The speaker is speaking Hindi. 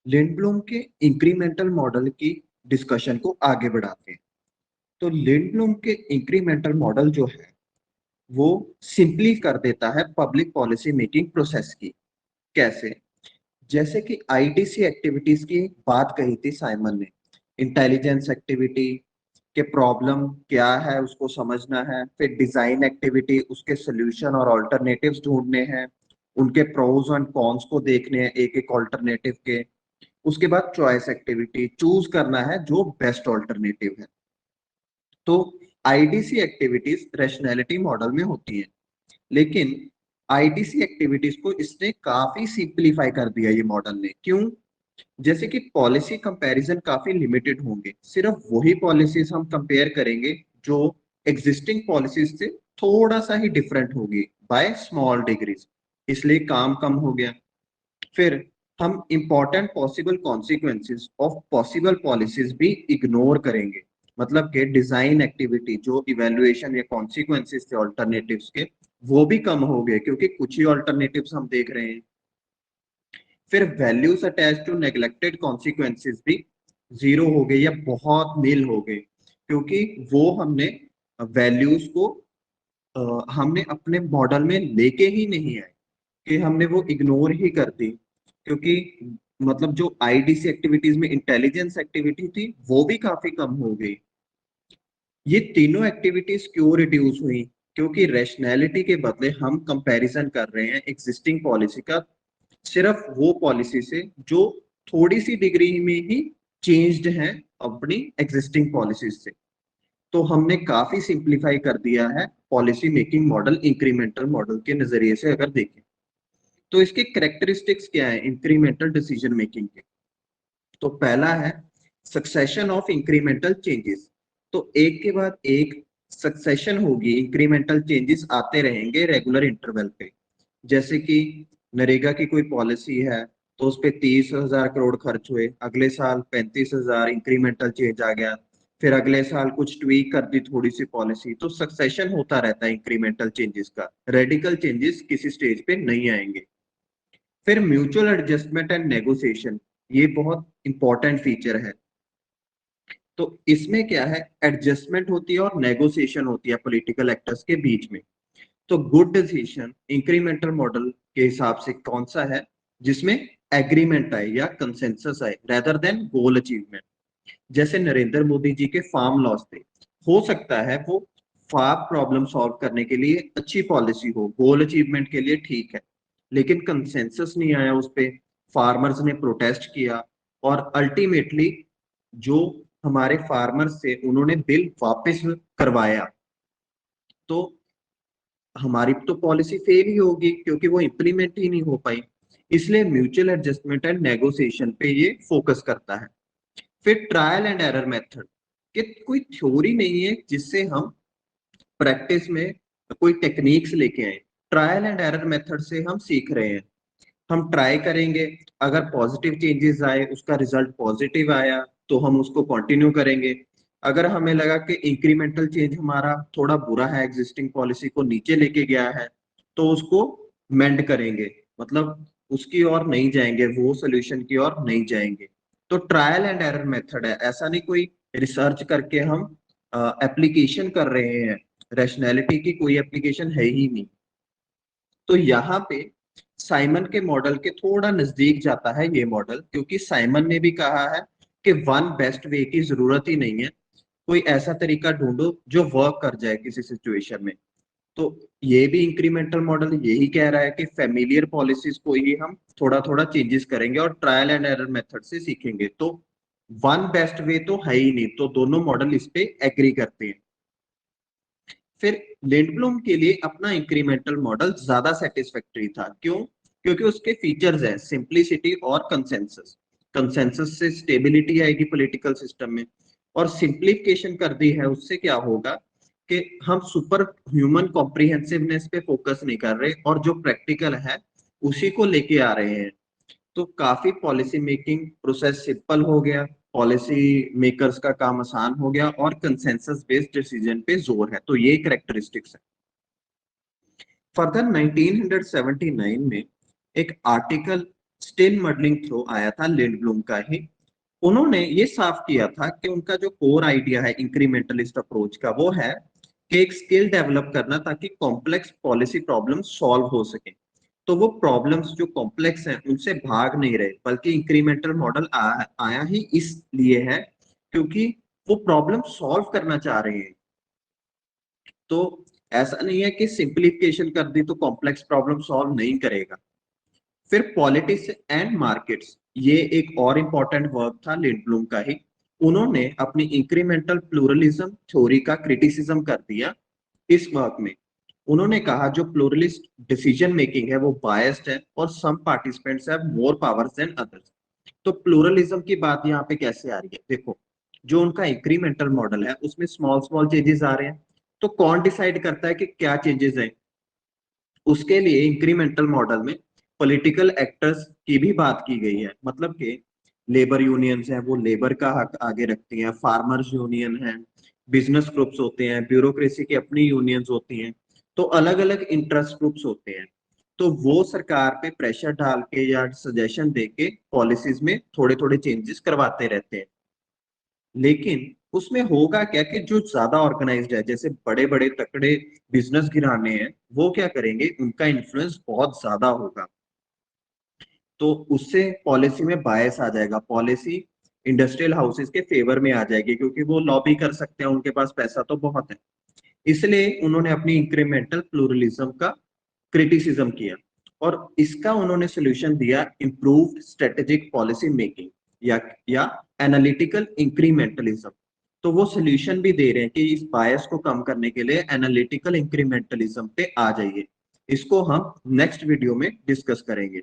लिंडब्लूम के इंक्रीमेंटल मॉडल की डिस्कशन को आगे बढ़ाते हैं। तो लिंडब्लूम के इंक्रीमेंटल मॉडल जो है वो सिंपली कर देता है पब्लिक पॉलिसी मेकिंग प्रोसेस की। कैसे? जैसे कि आईडीसी एक्टिविटीज की बात कही थी साइमन ने। इंटेलिजेंस एक्टिविटी के प्रॉब्लम क्या है उसको समझना है, फिर डिजाइन एक्टिविटी उसके सोल्यूशन और ऑल्टरनेटिव्स ढूंढने हैं, उनके प्रोज एंड कॉन्स को देखने हैं एक एक ऑल्टरनेटिव के। उसके बाद चॉइस एक्टिविटी चूज करना है जो बेस्ट ऑल्टरनेटिव है। तो आईडीसी एक्टिविटीज रैशनैलिटी मॉडल में होती है, लेकिन आईडीसी एक्टिविटीज को इसने काफी सिंप्लीफाई कर दिया ये मॉडल ने। क्यों? जैसे कि पॉलिसी कंपैरिजन काफी लिमिटेड होंगे, सिर्फ वही पॉलिसीज हम कंपेयर करेंगे जो एग्जिस्टिंग पॉलिसीज से थोड़ा सा ही डिफरेंट होगी बाय स्मॉल डिग्रीज, इसलिए काम कम हो गया। फिर हम important possible consequences of possible policies भी इग्नोर करेंगे। मतलब कि डिजाइन एक्टिविटी जो इवेल्युएशन या कॉन्सिक्वेंसेस थे ऑल्टरनेटिव्स के, वो भी कम हो गए क्योंकि कुछ ही ऑल्टरनेटिव्स हम देख रहे हैं। फिर values attach to neglected consequences भी जीरो हो गए या बहुत नील हो गए, क्योंकि वो हमने वैल्यूज को हमने अपने मॉडल में लेके ही नहीं आए, कि हमने वो इग्नोर ही कर दी। क्योंकि मतलब जो आईडीसी एक्टिविटीज में इंटेलिजेंस एक्टिविटी थी वो भी काफी कम हो गई। ये तीनों एक्टिविटीज क्यों रिड्यूस हुई? क्योंकि रैशनैलिटी के बदले हम कंपैरिजन कर रहे हैं एग्जिस्टिंग पॉलिसी का, सिर्फ वो पॉलिसी से जो थोड़ी सी डिग्री में ही चेंज्ड है अपनी एग्जिस्टिंग पॉलिसीज से। तो हमने काफी सिंप्लीफाई कर दिया है policy making model incremental model के नजरिए से अगर देखें। तो इसके करेक्टरिस्टिक्स क्या है इंक्रीमेंटल डिसीजन मेकिंग के? तो पहला है सक्सेशन ऑफ इंक्रीमेंटल चेंजेस। तो एक के बाद एक सक्सेशन होगी, इंक्रीमेंटल चेंजेस आते रहेंगे रेगुलर इंटरवल पे। जैसे कि नरेगा की कोई पॉलिसी है तो उस पे 30,000 करोड़ खर्च हुए, अगले साल 35,000 इंक्रीमेंटल चेंज आ गया, फिर अगले साल कुछ ट्वीक कर दी थोड़ी सी पॉलिसी। तो सक्सेशन होता रहता है इंक्रीमेंटल चेंजेस का, रेडिकल चेंजेस किसी स्टेज पे नहीं आएंगे। फिर म्यूचुअल एडजस्टमेंट एंड नेगोशिएशन, ये बहुत इंपॉर्टेंट फीचर है। तो इसमें क्या है, एडजस्टमेंट होती है और नेगोशिएशन होती है पॉलिटिकल एक्टर्स के बीच में। तो गुड डिसीजन इंक्रीमेंटल मॉडल के हिसाब से कौन सा है? जिसमें एग्रीमेंट आए या कंसेंसस आए रेदर देन गोल अचीवमेंट। जैसे नरेंद्र मोदी जी के फार्म लॉस थे, हो सकता है वो फार्म प्रॉब्लम सॉल्व करने के लिए अच्छी पॉलिसी हो, गोल अचीवमेंट के लिए ठीक है, लेकिन कंसेंसस नहीं आया उस पे, फार्मर्स ने प्रोटेस्ट किया और अल्टीमेटली जो हमारे फार्मर्स थे उन्होंने बिल वापस करवाया। तो हमारी तो पॉलिसी फेल ही होगी क्योंकि वो इंप्लीमेंट ही नहीं हो पाई। इसलिए म्यूचुअल एडजस्टमेंट एंड नेगोशिएशन पे ये फोकस करता है। फिर ट्रायल एंड एरर मेथड, कि कोई थ्योरी नहीं है जिससे हम प्रैक्टिस में कोई टेक्निक्स लेके आए। ट्रायल एंड एरर मेथड से हम सीख रहे हैं। हम ट्राई करेंगे, अगर पॉजिटिव चेंजेस आए, उसका रिजल्ट पॉजिटिव आया तो हम उसको कंटिन्यू करेंगे। अगर हमें लगा कि इंक्रीमेंटल चेंज हमारा थोड़ा बुरा है, एग्जिस्टिंग पॉलिसी को नीचे लेके गया है, तो उसको मेंड करेंगे, मतलब उसकी ओर नहीं जाएंगे, वो सोल्यूशन की ओर नहीं जाएंगे। तो ट्रायल एंड एरर मेथड है, ऐसा नहीं कोई रिसर्च करके हम एप्लीकेशन कर रहे हैं। रैशनैलिटी की कोई एप्लीकेशन है ही नहीं। तो यहाँ पे साइमन के मॉडल के थोड़ा नजदीक जाता है ये मॉडल, क्योंकि साइमन ने भी कहा है कि वन बेस्ट वे की जरूरत ही नहीं है, कोई ऐसा तरीका ढूंढो जो वर्क कर जाए किसी सिचुएशन में। तो ये भी इंक्रीमेंटल मॉडल यही कह रहा है कि फेमिलियर पॉलिसीज को ही हम थोड़ा थोड़ा चेंजेस करेंगे और ट्रायल एंड एरर मेथड से सीखेंगे। तो वन बेस्ट वे तो है ही नहीं, तो दोनों मॉडल इस पे एग्री करते हैं। फिर लिंडब्लूम के लिए अपना इंक्रीमेंटल मॉडल ज्यादा सेटिस्फैक्टरी था। क्यों? क्योंकि उसके फीचर्स हैं सिंप्लिसिटी और कंसेंसस। कंसेंसस से स्टेबिलिटी आएगी पॉलिटिकल सिस्टम में, और सिंप्लीफिकेशन कर दी है उससे क्या होगा कि हम सुपर ह्यूमन कॉम्प्रिहेंसिवनेस पे फोकस नहीं कर रहे और जो प्रैक्टिकल है उसी को लेके आ रहे हैं। तो काफी पॉलिसी मेकिंग प्रोसेस सिंपल हो गया, पॉलिसी मेकर्स का काम आसान हो गया और कंसेंसस बेस्ड डिसीजन पे जोर है। तो ये करेक्टरिस्टिक्स है। फर्दर 1979 में एक आर्टिकल स्टिल मॉडलिंग थ्रो आया था लिंडब्लूम का ही। उन्होंने ये साफ किया था कि उनका जो कोर आइडिया है इंक्रीमेंटलिस्ट अप्रोच का वो है कि एक स्किल डेवलप करना ताकि कॉम्प्लेक्स पॉलिसी प्रॉब्लम सॉल्व हो सके। तो वो प्रॉब्लम्स जो कॉम्प्लेक्स हैं उनसे भाग नहीं रहे, बल्कि इंक्रीमेंटल मॉडल आया ही इसलिए है क्योंकि वो प्रॉब्लम सॉल्व करना चाह रहे हैं। तो ऐसा नहीं है कि सिंप्लीफिकेशन कर दी तो कॉम्प्लेक्स प्रॉब्लम सॉल्व नहीं करेगा। फिर पॉलिटिक्स एंड मार्केट्स, ये एक और इंपॉर्टेंट वर्क था लिंडब्लूम का ही। उन्होंने अपनी इंक्रीमेंटल प्लूरलिज्म थ्योरी का क्रिटिसिज्म कर दिया इस वर्क में। उन्होंने कहा जो प्लूरलिस्ट डिसीजन मेकिंग है वो बायस्ड है और some participants have more powers than others. तो प्लूरलिज्म की बात यहाँ पे कैसे आ रही है, देखो जो उनका इंक्रीमेंटल मॉडल है उसमें स्मॉल स्मॉल चेंजेस आ रहे हैं। तो कौन डिसाइड करता है कि क्या चेंजेस है? उसके लिए इंक्रीमेंटल मॉडल में पॉलिटिकल एक्टर्स की भी बात की गई है, मतलब कि लेबर यूनियंस हैं वो लेबर का हक आगे रखती हैं, फार्मर्स यूनियन है, बिजनेस ग्रुप्स होते हैं, ब्यूरोक्रेसी की अपनी यूनियंस होती हैं। तो अलग अलग इंटरेस्ट ग्रुप्स होते हैं। तो वो सरकार पे प्रेशर डाल के या सजेशन दे के पॉलिसीज में थोड़े थोड़े चेंजेस करवाते रहते हैं। लेकिन उसमें होगा क्या कि जो ज्यादा ऑर्गेनाइज्ड है, जैसे बड़े बड़े तकड़े बिजनेस घराने हैं, वो क्या करेंगे, उनका इन्फ्लुएंस बहुत ज्यादा होगा। तो उससे पॉलिसी में बायस आ जाएगा, पॉलिसी इंडस्ट्रियल हाउसेस के फेवर में आ जाएगी क्योंकि वो लॉबी कर सकते हैं, उनके पास पैसा तो बहुत है। इसलिए उन्होंने अपनी इंक्रीमेंटल प्लूरलिज्म का क्रिटिसिज्म किया और इसका उन्होंने सोल्यूशन दिया इम्प्रूव्ड स्ट्रेटेजिक पॉलिसी मेकिंग या एनालिटिकल इंक्रीमेंटलिज्म। तो वो सोल्यूशन भी दे रहे हैं कि इस बायस को कम करने के लिए एनालिटिकल इंक्रीमेंटलिज्म पे आ जाइए। इसको हम नेक्स्ट वीडियो में डिस्कस करेंगे।